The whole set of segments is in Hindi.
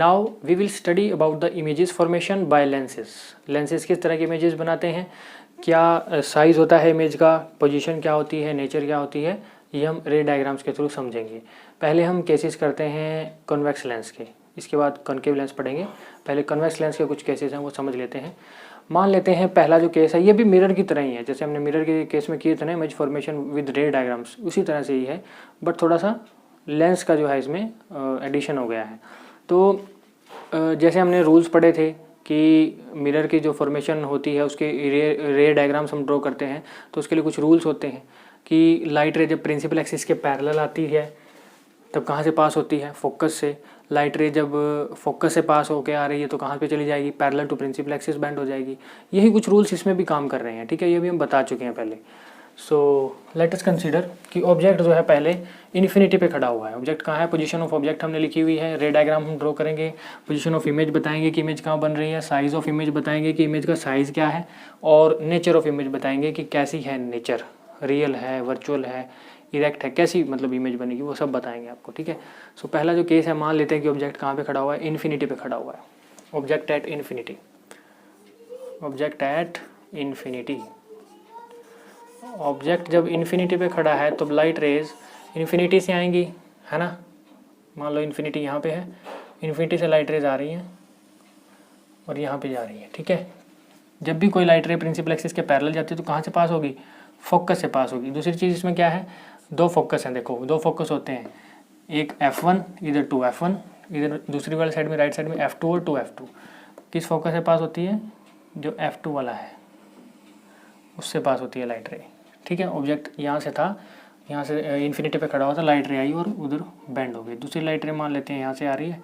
Now we will study about the images formation by lenses. Lenses किस तरह के इमेजेस बनाते हैं, क्या साइज़ होता है इमेज का, पोजीशन क्या होती है, नेचर क्या होती है, ये हम रे डायग्राम्स के थ्रू समझेंगे। पहले हम केसेस करते हैं कॉन्वेक्स लेंस के, इसके बाद कॉन्केव लेंस पढ़ेंगे। पहले कॉन्वेक्स लेंस के कुछ केसेस हैं वो समझ लेते हैं। मान लेते हैं पहला जो केस है ये भी मिरर की तरह ही है, जैसे हमने मिरर के केस में किए थे ना इमेज फॉर्मेशन विद रे डायग्राम्स, उसी तरह से ही है, बट थोड़ा सा लेंस का जो है इसमें एडिशन हो गया है। तो जैसे हमने रूल्स पढ़े थे कि मिरर की जो फॉर्मेशन होती है उसके रे डायग्राम्स हम ड्रॉ करते हैं, तो उसके लिए कुछ रूल्स होते हैं कि लाइट रे जब प्रिंसिपल एक्सिस के पैरेलल आती है तब कहाँ से पास होती है, फोकस से। लाइट रे जब फोकस से पास होकर आ रही है तो कहाँ पे चली जाएगी, parallel to principal axis bend हो जाएगी। यही कुछ रूल्स इसमें भी काम कर रहे हैं, ठीक है, ये भी हम बता चुके हैं पहले। सो लेट अस कंसीडर कि ऑब्जेक्ट जो है पहले इन्फिनिटी पे खड़ा हुआ है। ऑब्जेक्ट कहाँ है, पोजीशन ऑफ ऑब्जेक्ट हमने लिखी हुई है, रे डायग्राम हम ड्रॉ करेंगे, पोजीशन ऑफ इमेज बताएंगे कि इमेज कहाँ बन रही है, साइज ऑफ इमेज बताएंगे कि इमेज का साइज़ क्या है, और नेचर ऑफ इमेज बताएंगे कि कैसी है नेचर, रियल है, वर्चुअल है, इरेक्ट है, कैसी मतलब इमेज बनेगी, वो सब बताएंगे आपको, ठीक है। सो पहला जो केस है, मान लेते हैं कि ऑब्जेक्ट कहाँ पे खड़ा हुआ है, इन्फिनिटी पे खड़ा हुआ है। Object at infinity, object at infinity. Object जब इन्फिनिटी पे खड़ा है तो लाइट रेज इन्फिनिटी से आएंगी, है ना। मान लो इन्फिनिटी यहाँ पे है, इन्फिनिटी से लाइट रेज आ रही हैं और यहाँ पे जा रही है, ठीक है। जब भी कोई लाइट रे प्रिंसिपल एक्सिस के पैरेलल जाती है तो कहाँ से पास होगी, फोकस से पास होगी। दूसरी चीज़ इसमें क्या है, दो फोकस हैं, देखो दो फोकस होते हैं, एक F1 इधर 2F1, इधर दूसरी वाली साइड में राइट साइड में F2 और 2F2। किस फोकस से पास होती है, जो F2 वाला है उससे पास होती है लाइट रे, ठीक है। ऑब्जेक्ट यहाँ से था, यहाँ से इन्फिनिटी पे खड़ा हुआ था, लाइट रे आई और उधर बेंड हो गई। दूसरी लाइट रे मान लेते हैं यहाँ से आ रही है,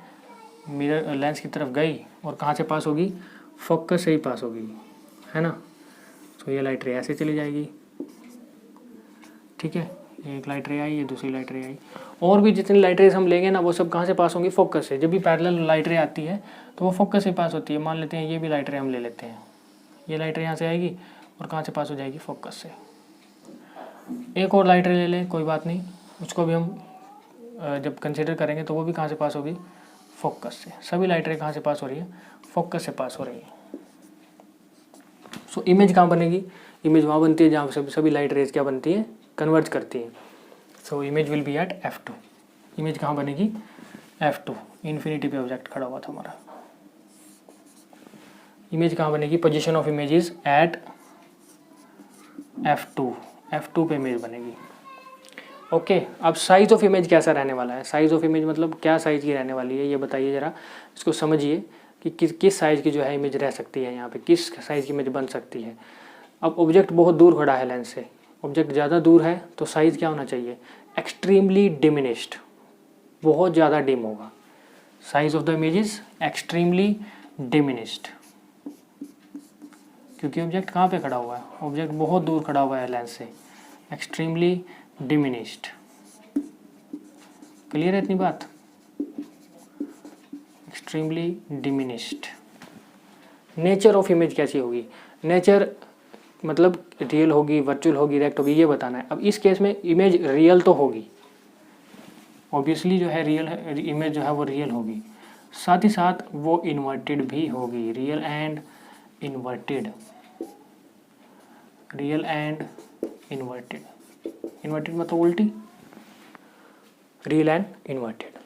मिरर लेंस की तरफ गई और कहाँ से पास होगी, फोकस से ही पास होगी, है ना। तो ये लाइट रे ऐसे चली जाएगी, ठीक है। एक लाइट रे आई, ये दूसरी लाइट रे आई, और भी जितनी लाइट रेज हम लेंगे ना वो सब कहाँ से पास होंगी, फोकस से। जब भी पैरेलल लाइट रे आती है तो वो फोकस से पास होती है। मान लेते हैं ये भी लाइट रे हम ले लेते हैं, ये लाइट रे यहाँ से आएगी और कहाँ से पास हो जाएगी, फोकस से। एक और लाइट रे ले लें, कोई बात नहीं, उसको भी हम जब कंसिडर करेंगे तो वो भी कहाँ से पास होगी, फोकस से। सभी लाइट रे कहाँ से पास हो रही है, फोकस से पास हो रही है। सो इमेज कहाँ बनेगी, इमेज वहाँ बनती है जहाँ सभी लाइट रेज क्या बनती है, कन्वर्ज करती है। So image will be at F2। Image कहाँ बनेगी, F2। इन्फिनिटी पे ऑब्जेक्ट खड़ा हुआ था हमारा, इमेज कहाँ बनेगी, position of image is at F2। F2 पे इमेज बनेगी, ओके। अब साइज ऑफ इमेज कैसा रहने वाला है, साइज ऑफ इमेज मतलब क्या साइज की रहने वाली है ये बताइए ज़रा, इसको समझिए कि किस साइज़ की जो है इमेज रह सकती है, यहाँ पे किस साइज़ की इमेज बन सकती है। अब ऑब्जेक्ट बहुत दूर खड़ा है लेंस से, ऑब्जेक्ट ज़्यादा दूर है तो साइज़ क्या होना चाहिए, एक्सट्रीमली डिमिनिश्ड, बहुत ज़्यादा डिम होगा। Size of the image is extremely diminished, क्योंकि ऑब्जेक्ट कहाँ पे खड़ा हुआ है, ऑब्जेक्ट बहुत दूर खड़ा हुआ है लेंस से, एक्सट्रीमली डिमिनिश्ड। क्लियर है इतनी बात, extremely diminished. Nature of image कैसी होगी, नेचर मतलब रियल होगी, वर्चुअल होगी, इरेक्ट होगी, ये बताना है। अब इस केस में इमेज रियल तो होगी, ऑब्वियसली जो है रियल है, इमेज जो है वो रियल होगी, साथ ही साथ वो इन्वर्टेड भी होगी, real and inverted, real and inverted. Inverted मतलब उल्टी, रियल एंड इन्वर्टेड।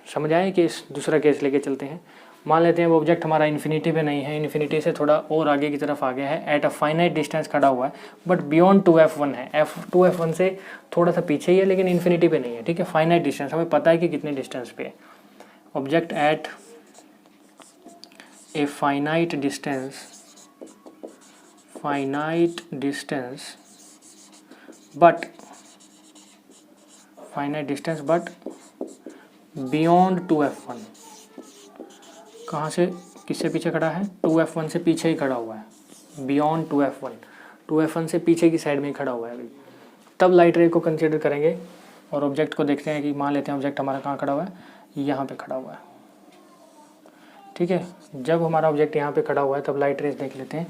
समझ आए कि इस दूसरा केस लेके चलते हैं। मान लेते हैं वो ऑब्जेक्ट हमारा इन्फिनिटी पे नहीं है, इन्फिनिटी से थोड़ा और आगे की तरफ आ गया है, एट अ फाइनाइट डिस्टेंस खड़ा हुआ है, बट बियॉन्ड 2F1 है, F2F1 से थोड़ा सा पीछे ही है लेकिन इन्फिनिटी पे नहीं है, ठीक है। फाइनाइट डिस्टेंस, हमें पता है कि कितने डिस्टेंस पे है। Object at a finite distance but beyond 2F1। कहाँ से किससे पीछे खड़ा है, 2F1 से पीछे ही खड़ा हुआ है, बियॉन्ड 2F1 से पीछे की साइड में ही खड़ा हुआ है अभी। तब लाइट रे को कंसिडर करेंगे और ऑब्जेक्ट को देखते हैं कि मान लेते हैं ऑब्जेक्ट हमारा कहाँ खड़ा हुआ है, यहाँ पे खड़ा हुआ है, ठीक है। जब हमारा ऑब्जेक्ट यहाँ पे खड़ा हुआ है तब लाइट रेज देख लेते हैं।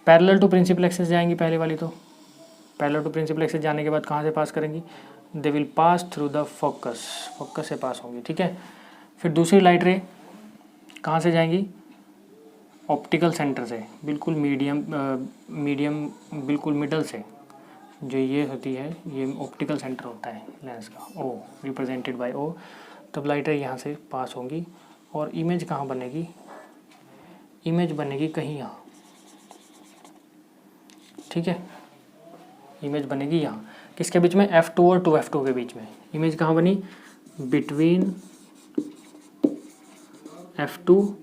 पैरेलल टू प्रिंसिपल एक्सिस जाएंगी पहले वाली, तो पैरेलल टू प्रिंसिपल एक्सिस जाने के बाद कहाँ से पास करेंगी, they will pass through the focus से पास होंगी, ठीक है। फिर दूसरी लाइट रे कहाँ से जाएंगी, ऑप्टिकल सेंटर से, बिल्कुल मीडियम बिल्कुल मिडल से, जो ये होती है ये ऑप्टिकल सेंटर होता है लेंस का, ओ रिप्रेजेंटेड बाय ओ। तब लाइट रे यहाँ से पास होंगी और इमेज कहाँ बनेगी, इमेज बनेगी कहीं यहाँ, ठीक है, इमेज बनेगी यहाँ, किसके बीच में, F2 और 2F2 के बीच में। इमेज कहाँ बनी, बिटवीन F2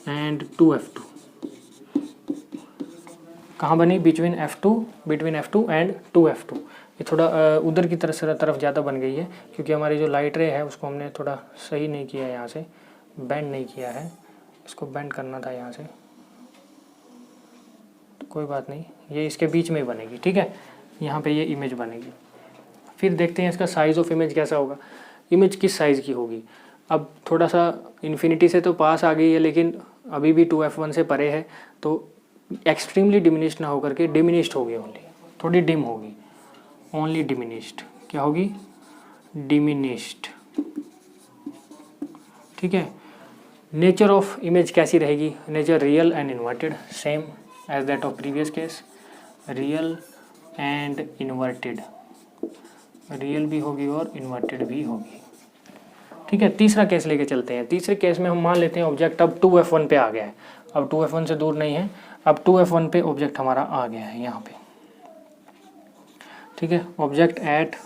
एंड 2F2, कहाँ बनी, बिटवीन F2 एंड 2F2। ये थोड़ा उधर की तरफ ज़्यादा बन गई है क्योंकि हमारी जो लाइट रे है उसको हमने थोड़ा सही नहीं किया है, यहाँ से बेंड नहीं किया है, इसको बेंड करना था यहाँ से, तो कोई बात नहीं, ये इसके बीच में ही बनेगी, ठीक है, यहाँ पे ये इमेज बनेगी। फिर देखते हैं इसका साइज़ ऑफ इमेज कैसा होगा, इमेज किस साइज़ की होगी। अब थोड़ा सा इन्फिनिटी से तो पास आ गई है लेकिन अभी भी 2F1 से परे है, तो एक्सट्रीमली डिमिनिश्ड ना होकर के डिमिनिश्ड होगी, ओनली थोड़ी डिम होगी, ओनली डिमिनिश्ड, क्या होगी, डिमिनिश्ड, ठीक है। नेचर ऑफ इमेज कैसी रहेगी, nature real and inverted, same as that of previous case, real and inverted, real भी होगी और इन्वर्टेड भी होगी, ठीक है। तीसरा केस लेके चलते हैं। तीसरे केस में हम मान लेते हैं ऑब्जेक्ट अब 2F1 पे आ गया है, अब 2F1 से दूर नहीं है, अब 2F1 पे ऑब्जेक्ट हमारा आ गया है यहाँ पे, ठीक है, ऑब्जेक्ट एट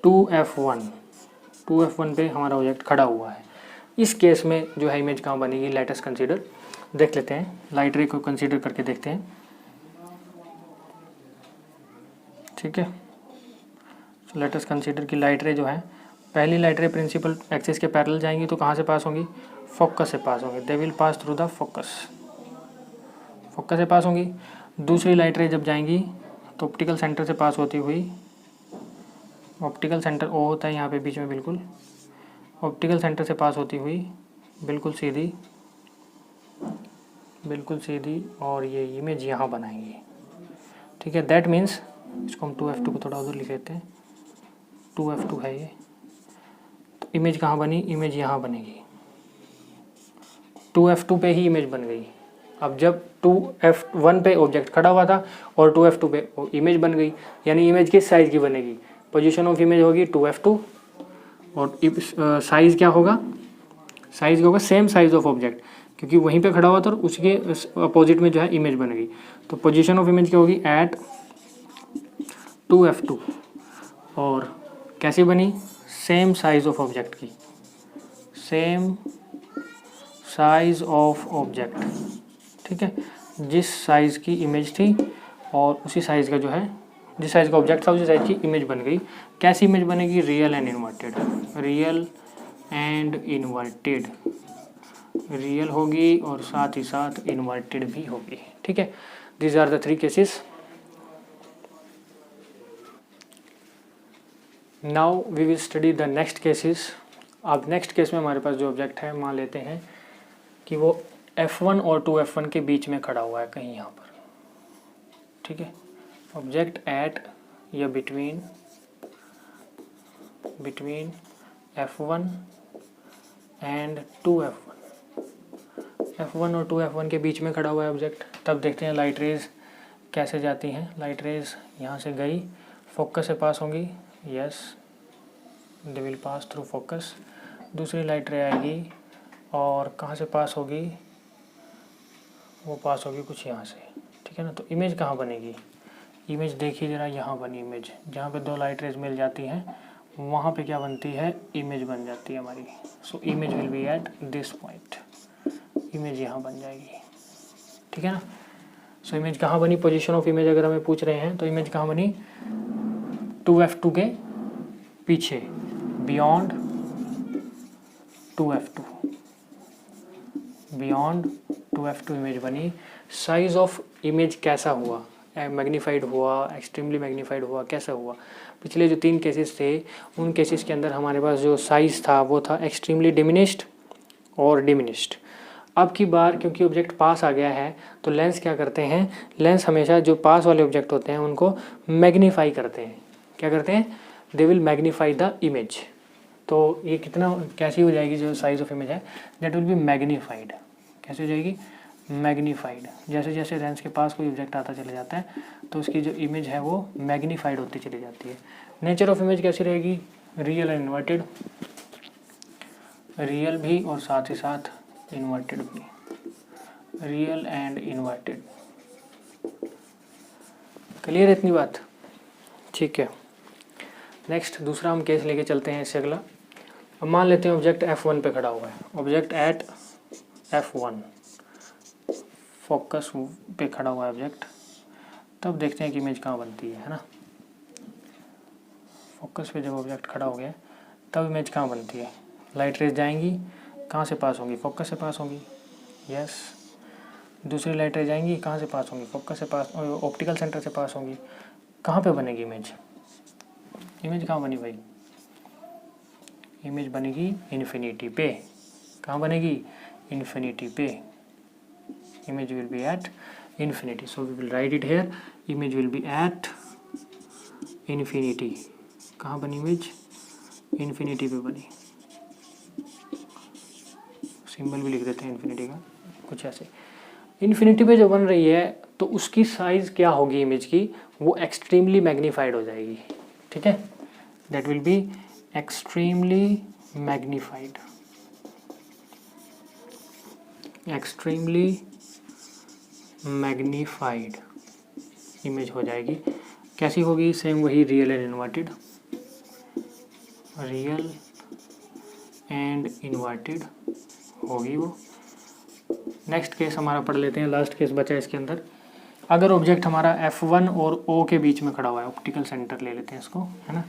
2F1 पे हमारा ऑब्जेक्ट खड़ा हुआ है। इस केस में जो है इमेज कहाँ बनेगी, लेट अस कंसीडर, देख लेते हैं, लाइट रे को कंसीडर करके देखते हैं, ठीक है। लेट अस कंसीडर की लाइट रे जो है, पहली लाइट रे प्रिंसिपल एक्सिस के पैरेलल जाएंगी तो कहाँ से पास होंगी, फोकस से पास होंगी, they will pass through the focus, focus से पास होंगी। दूसरी लाइट रे जब जाएंगी तो ऑप्टिकल सेंटर से पास होती हुई, ऑप्टिकल सेंटर ओ होता है यहाँ पे बीच में, बिल्कुल ऑप्टिकल सेंटर से पास होती हुई बिल्कुल सीधी और ये इमेज यहाँ बनाएंगी, ठीक है। दैट मीन्स इसको हम 2F2 को थोड़ा उधर लिख लेते हैं, 2F2 है ये, तो इमेज कहाँ बनी, इमेज यहाँ बनेगी, 2F2 पे ही इमेज बन गई। अब जब 2F1 पे ऑब्जेक्ट खड़ा हुआ था और 2F2 पे इमेज बन गई, यानी इमेज किस साइज़ की बनेगी, पोजीशन ऑफ इमेज होगी 2F2 और साइज़ क्या होगा, साइज़ होगा सेम साइज़ ऑफ ऑब्जेक्ट, क्योंकि वहीं पे खड़ा हुआ था और उसके अपोजिट में जो है इमेज बन गई, तो पोजीशन ऑफ इमेज क्या होगी, एट 2F2, और कैसी बनी, सेम साइज़ ऑफ ऑब्जेक्ट की, सेम साइज़ ऑफ ऑब्जेक्ट, ठीक है, जिस साइज़ की इमेज थी और उसी साइज़ का जो है, जिस साइज़ का ऑब्जेक्ट था उसी साइज़ की इमेज बन गई। कैसी इमेज बनेगी, real and inverted, real and inverted, real होगी और साथ ही साथ इन्वर्टेड भी होगी, ठीक है। These are the 3 cases. Now we will study the next cases. अब नेक्स्ट केस में हमारे पास जो ऑब्जेक्ट है, मान लेते हैं कि वो F1 और 2F1 के बीच में खड़ा हुआ है कहीं यहाँ पर, ठीक है, ऑब्जेक्ट एट या between F1 and 2F1, F1 और 2F1 के बीच में खड़ा हुआ है ऑब्जेक्ट। तब देखते हैं लाइट रेज कैसे जाती हैं। लाइट रेज यहाँ से गई, फोकस से पास होंगी, yes, they will pass through focus. दूसरी लाइट रे आएगी और कहाँ से पास होगी, वो पास होगी कुछ यहाँ से, ठीक है ना। तो इमेज कहाँ बनेगी, इमेज देखिए ज़रा, यहाँ बनी इमेज, जहाँ पे 2 लाइट रेज मिल जाती हैं वहाँ पे क्या बनती है, इमेज बन जाती है हमारी। सो image will be at this point, image यहाँ बन जाएगी, ठीक है ना। सो इमेज कहाँ बनी, पोजीशन ऑफ इमेज अगर हमें पूछ रहे हैं तो इमेज कहाँ बनी, 2F2 के पीछे, beyond 2F2, beyond 2F2 image बनी। साइज ऑफ इमेज कैसा हुआ, मैग्नीफाइड हुआ, एक्सट्रीमली मैग्नीफाइड हुआ, कैसा हुआ। पिछले जो 3 केसेस थे उन केसेस के अंदर हमारे पास जो साइज़ था वो था एक्सट्रीमली डिमिनिश्ड और डिमिनिश्ड। अब की बार क्योंकि ऑब्जेक्ट पास आ गया है तो लेंस क्या करते हैं, लेंस हमेशा जो पास वाले ऑब्जेक्ट होते हैं उनको मैग्नीफाई करते हैं। क्या करते हैं, they will magnify the image, तो ये कितना कैसी हो जाएगी जो साइज ऑफ इमेज है, दैट विल बी मैग्नीफाइड। कैसे हो जाएगी? मैग्नीफाइड। जैसे जैसे लेंस के पास कोई ऑब्जेक्ट आता चला जाता है तो उसकी जो इमेज है वो मैग्नीफाइड होती चली जाती है। नेचर ऑफ इमेज कैसी रहेगी? रियल एंड इन्वर्टेड, रियल भी और साथ ही साथ इन्वर्टेड भी, रियल एंड इन्वर्टेड। क्लियर है इतनी बात? ठीक है। नेक्स्ट दूसरा हम केस लेके चलते हैं इससे अगला। अब मान लेते हैं ऑब्जेक्ट F1 पे खड़ा हुआ है, ऑब्जेक्ट एट F1 फोकस पे खड़ा हुआ है ऑब्जेक्ट। तब देखते हैं कि इमेज कहाँ बनती है ना। फोकस पे जब ऑब्जेक्ट खड़ा हो गया तब इमेज कहाँ बनती है? लाइट रेज जाएंगी, कहाँ से पास होंगी? फोकस से पास होंगी। यस। दूसरी लाइट रेज जाएंगी, कहाँ से पास होंगी? फोकस से पास, ऑप्टिकल सेंटर से पास होंगी। कहाँ पे बनेगी इमेज? इमेज कहाँ बनी भाई? इमेज बनेगी इन्फिनिटी पे। कहाँ बनेगी? इन्फिनिटी पे। Image will be at infinity, so we will write it here, image will be at infinity। कहाँ बनी इमेज? इन्फिनिटी पे बनी। सिंबल भी लिख देते हैं इन्फिनिटी का, कुछ ऐसे। इन्फिनिटी पे जो बन रही है तो उसकी साइज क्या होगी इमेज की? वो एक्सट्रीमली मैग्नीफाइड हो जाएगी। ठीक है, that will be extremely magnified, extremely magnified image हो जाएगी। कैसी होगी? सेम वही, real and inverted, real and inverted होगी वो। नेक्स्ट केस हमारा पढ़ लेते हैं, लास्ट केस बचा है इसके अंदर। अगर ऑब्जेक्ट हमारा F1 और O के बीच में खड़ा हुआ है, ऑप्टिकल सेंटर ले लेते हैं इसको, है ना,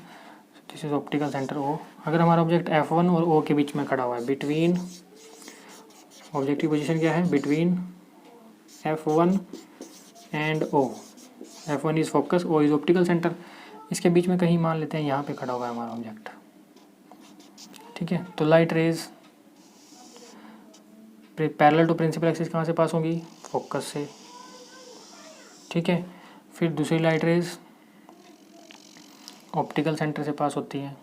this is optical centre O। अगर हमारा ऑब्जेक्ट F1 और O के बीच में खड़ा हुआ है, बिटवीन, ऑब्जेक्ट की पोजीशन क्या है? Between F1 and O। F1 is focus, O is optical centre. इसके बीच में कहीं मान लेते हैं यहाँ पे खड़ा हुआ है हमारा ऑब्जेक्ट। ठीक है, तो light rays parallel to principal axis कहाँ से पास होंगी? फोकस से। ठीक है, फिर दूसरी लाइट रेज ऑप्टिकल सेंटर से पास होती हैं।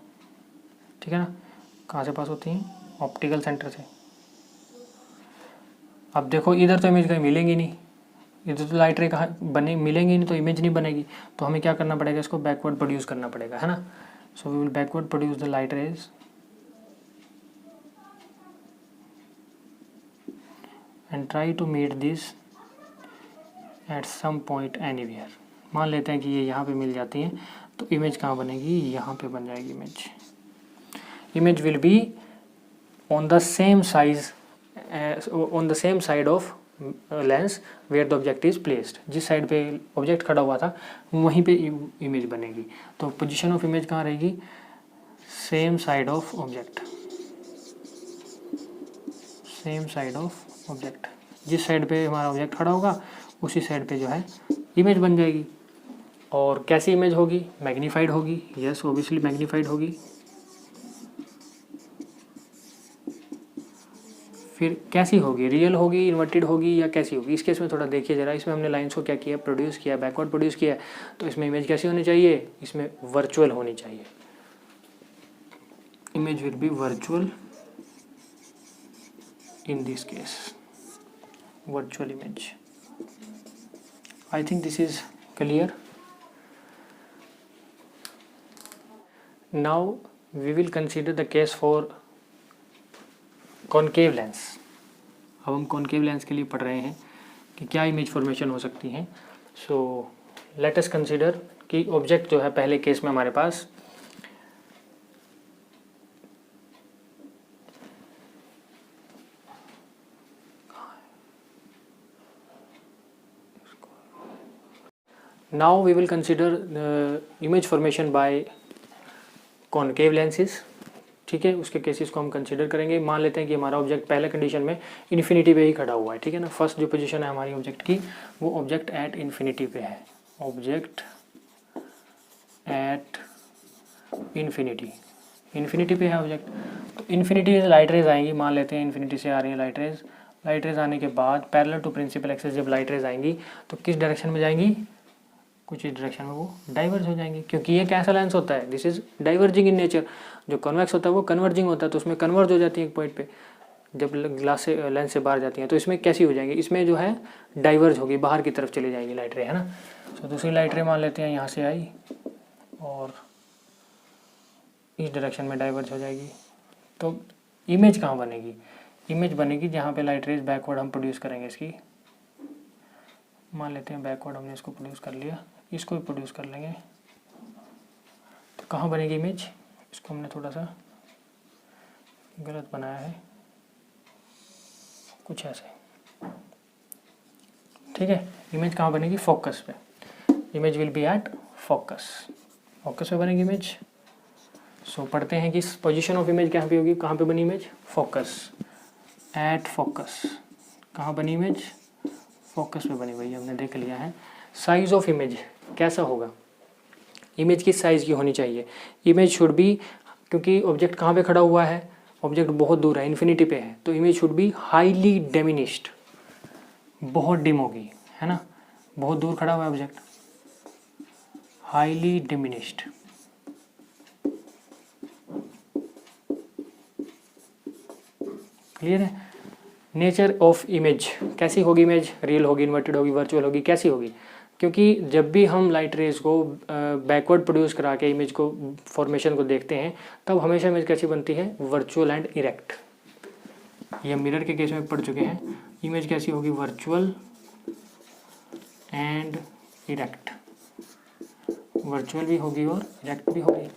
ठीक है ना, कहाँ से पास होती हैं? ऑप्टिकल सेंटर से। अब देखो इधर तो इमेज कहीं मिलेंगी नहीं, इधर तो लाइट रे कहाँ बने मिलेंगी नहीं, तो इमेज नहीं बनेगी। तो हमें क्या करना पड़ेगा? इसको बैकवर्ड प्रोड्यूस करना पड़ेगा, है ना। So we will backward produce the light rays and try to meet this at some point anywhere. मान लेते हैं कि ये यहाँ पे मिल जाती हैं, तो इमेज कहाँ बनेगी? यहाँ पे बन जाएगी image. Image will be on the same size, on the same side of lens where the object is placed. जिस साइड पे ऑब्जेक्ट खड़ा हुआ था वहीं पे इमेज बनेगी। तो पोजीशन ऑफ इमेज कहाँ रहेगी? Same side of object, same side of object. जिस साइड पे हमारा ऑब्जेक्ट खड़ा होगा उसी साइड पे जो है इमेज बन जाएगी। और कैसी इमेज होगी? मैग्नीफाइड होगी। यस, ऑब्वियसली मैग्नीफाइड होगी। फिर कैसी होगी? रियल होगी, इन्वर्टेड होगी, या कैसी होगी? इस केस में थोड़ा देखिए जरा, इसमें हमने लाइन्स को क्या किया? प्रोड्यूस किया, बैकवर्ड प्रोड्यूस किया। तो इसमें इमेज कैसी होनी चाहिए? इसमें वर्चुअल होनी चाहिए। Image will B virtual in this case, virtual image। I think this is clear। Now we will consider the case for concave lens। अब हम कॉन्केव लेंस के लिए पढ़ रहे हैं कि क्या इमेज फॉर्मेशन हो सकती है। सो लेट अस कंसिडर कि ऑब्जेक्ट जो है पहले केस में हमारे पास Now we will consider the image formation by concave lenses। ठीक है, उसके केसेस को हम कंसिडर करेंगे। मान लेते हैं कि हमारा ऑब्जेक्ट पहले कंडीशन में इन्फिनिटी पे ही खड़ा हुआ है। ठीक है ना, फर्स्ट जो पोजीशन है हमारी ऑब्जेक्ट की वो ऑब्जेक्ट एट इन्फिनिटी पे है, ऑब्जेक्ट एट इन्फिनिटी, इन्फिनिटी पे है ऑब्जेक्ट। तो इन्फिनिटी से लाइट रेज आएंगी, मान लेते हैं इन्फिनिटी से आ रही है लाइट रेज। लाइट रेज आने के बाद पैरेलल टू प्रिंसिपल एक्सिस जब लाइट रेज आएंगी तो किस डायरेक्शन में जाएंगी? कुछ इस डायरेक्शन में वो डाइवर्ज हो जाएंगे, क्योंकि ये कैसा लेंस होता है, this is diverging in nature. जो कॉन्वेक्स होता है वो कन्वर्जिंग होता है, तो उसमें कन्वर्ज हो जाती है एक पॉइंट पे जब ग्लास से लेंस से बाहर जाती हैं। तो इसमें कैसी हो जाएंगी, इसमें जो है डाइवर्ज होगी, बाहर की तरफ चली जाएगी लाइट रे, है ना। तो दूसरी लाइट रे मान लेते हैं यहाँ से आई और इस डायरेक्शन में डाइवर्ज हो जाएगी। तो इमेज कहाँ बनेगी, इमेज बनेगी जहाँ पे लाइट रेज बैकवर्ड हम प्रोड्यूस करेंगे इसकी। मान लेते हैं बैकवर्ड हमने इसको प्रोड्यूस कर लिया, इसको भी प्रोड्यूस कर लेंगे। तो कहाँ बनेगी इमेज, इसको हमने थोड़ा सा गलत बनाया है, कुछ ऐसे, ठीक है। इमेज कहाँ बनेगी, फोकस पे। Image will be at focus, focus पे बनेगी इमेज। सो पढ़ते हैं कि पोजीशन ऑफ इमेज कहाँ पे होगी, कहाँ पे बनी इमेज, फोकस, एट फोकस। कहाँ बनी इमेज, फोकस पे बनी, भाई हमने देख लिया है। साइज ऑफ इमेज कैसा होगा, इमेज किस साइज की होनी चाहिए, इमेज शुड बी, क्योंकि ऑब्जेक्ट कहाँ पे खड़ा हुआ है, ऑब्जेक्ट बहुत दूर है, इन्फिनिटी पे है, तो image should be highly diminished, बहुत डिम होगी, है ना। बहुत दूर खड़ा हुआ है ऑब्जेक्ट, हाईली डिमिनिश्ड। क्लियर है। नेचर ऑफ इमेज कैसी होगी, इमेज रियल होगी, इन्वर्टेड होगी, वर्चुअल होगी, कैसी होगी, क्योंकि जब भी हम लाइट रेज को बैकवर्ड प्रोड्यूस करा के इमेज को, फॉर्मेशन को देखते हैं, तब हमेशा इमेज कैसी बनती है, वर्चुअल एंड इरेक्ट। ये हम मिरर के केस में पढ़ चुके हैं। इमेज कैसी होगी, वर्चुअल एंड इरेक्ट, वर्चुअल भी होगी और इरेक्ट भी होगी।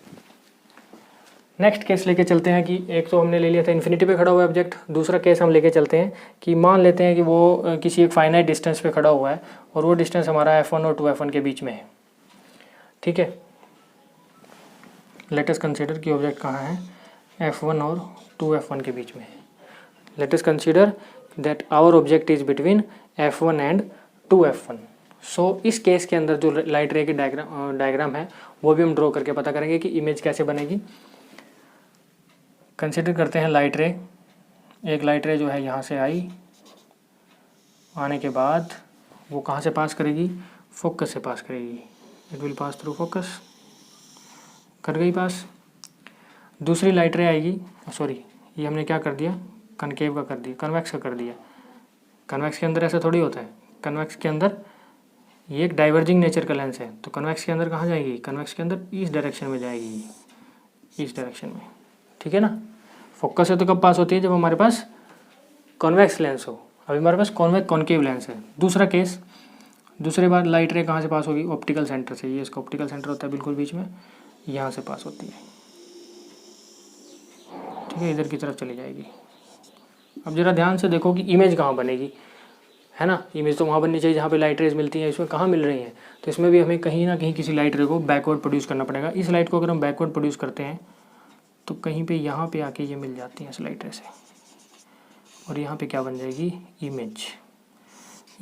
नेक्स्ट केस लेके चलते हैं कि एक तो हमने ले लिया था इन्फिनिटी पे खड़ा हुआ है ऑब्जेक्ट, दूसरा केस हम लेके चलते हैं कि मान लेते हैं कि वो किसी एक फाइनाइट डिस्टेंस पे खड़ा हुआ है और वो डिस्टेंस हमारा f1 और 2f1 के बीच में है, ठीक है। लेट अस कंसीडर कि ऑब्जेक्ट कहाँ है, f1 और 2f1 के बीच में है। Let us consider that our object is between f1 and 2f1। So इस केस के अंदर जो लाइट रे की डायग्राम है वो भी हम ड्रॉ करके पता करेंगे कि इमेज कैसे बनेगी। कंसिडर करते हैं लाइट रे, एक लाइट रे जो है यहाँ से आई, आने के बाद वो कहाँ से पास करेगी, फोकस से पास करेगी, it will pass through focus, कर गई पास। दूसरी लाइट रे आएगी, सॉरी ये हमने क्या कर दिया, कनकेव का कर दिया, कन्वेक्स का कर दिया। कन्वेक्स के अंदर ऐसा थोड़ी होता है, कन्वेक्स के अंदर ये एक डाइवर्जिंग नेचर का लेंस है, तो कन्वेक्स के अंदर कहाँ जाएगी, कन्वेक्स के अंदर इस डायरेक्शन में जाएगी, इस डायरेक्शन में, ठीक है ना। फोकस से तो कब पास होती है, जब हमारे पास कॉन्वेक्स लेंस हो। अभी हमारे पास कॉन्केव लेंस है। दूसरा केस, दूसरे बार लाइट रे कहाँ से पास होगी, ऑप्टिकल सेंटर से, ये इसका ऑप्टिकल सेंटर होता है बिल्कुल बीच में, यहाँ से पास होती है, ठीक है, इधर की तरफ चली जाएगी। अब जरा ध्यान से देखो कि इमेज कहाँ बनेगी, है ना। इमेज तो वहाँ बननी चाहिए जहाँ पे लाइट रेज मिलती हैं, इसमें कहाँ मिल रही हैं, तो इसमें भी हमें कहीं ना कहीं किसी लाइट रे को बैकवर्ड प्रोड्यूस करना पड़ेगा। इस लाइट को अगर हम बैकवर्ड प्रोड्यूस करते हैं तो कहीं पे यहाँ पे आके ये मिल जाती हैं इस लाइट रे से, और यहाँ पे क्या बन जाएगी, इमेज।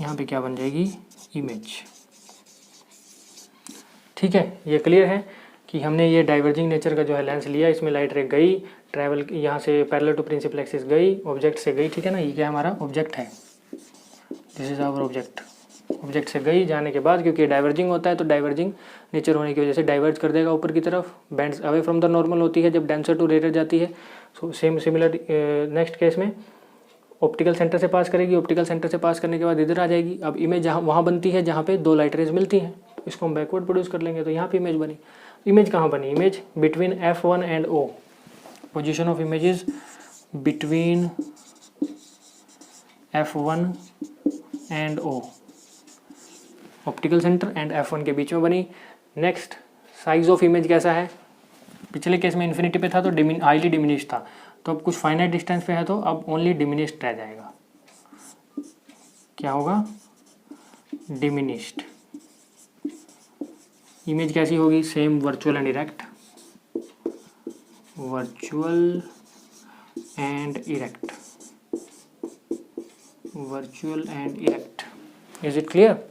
यहाँ पे क्या बन जाएगी, इमेज, ठीक है। ये क्लियर है कि हमने ये डाइवर्जिंग नेचर का जो है लेंस लिया, इसमें लाइट रे गई, ट्रैवल यहाँ से पैरेलल टू प्रिंसिपल एक्सिस गई, ऑब्जेक्ट से गई, ठीक है ना। ये क्या हमारा ऑब्जेक्ट है, this is our object. Object से गई, जाने के बाद क्योंकि डाइवर्जिंग होता है तो डाइवर्जिंग नेचर होने की वजह से डाइवर्ज कर देगा ऊपर की तरफ, bands away from the normal होती है जब डेंसर टू रेयर जाती है। So same similar next case में ऑप्टिकल सेंटर से पास करेगी, ऑप्टिकल सेंटर से पास करने के बाद इधर आ जाएगी। अब इमेज जहाँ वहाँ बनती है जहाँ पे दो लाइट रेज मिलती हैं, तो इसको हम बैकवर्ड प्रोड्यूस कर लेंगे, तो यहाँ पे इमेज बनी। इमेज कहाँ बनी, image between f1 and o, position of images between f1 and o, optical centre and f1 के बीच में बनी। नेक्स्ट, साइज ऑफ इमेज कैसा है, पिछले केस में इन्फिनिटी पे था तो हाईली डिमिनिश था, तो अब कुछ फाइनाइट डिस्टेंस पे है तो अब ओनली डिमिनिश्ड रह जाएगा। क्या होगा, डिमिनिश्ड। इमेज कैसी होगी, same virtual and erect, virtual and erect, virtual and erect. Is it clear.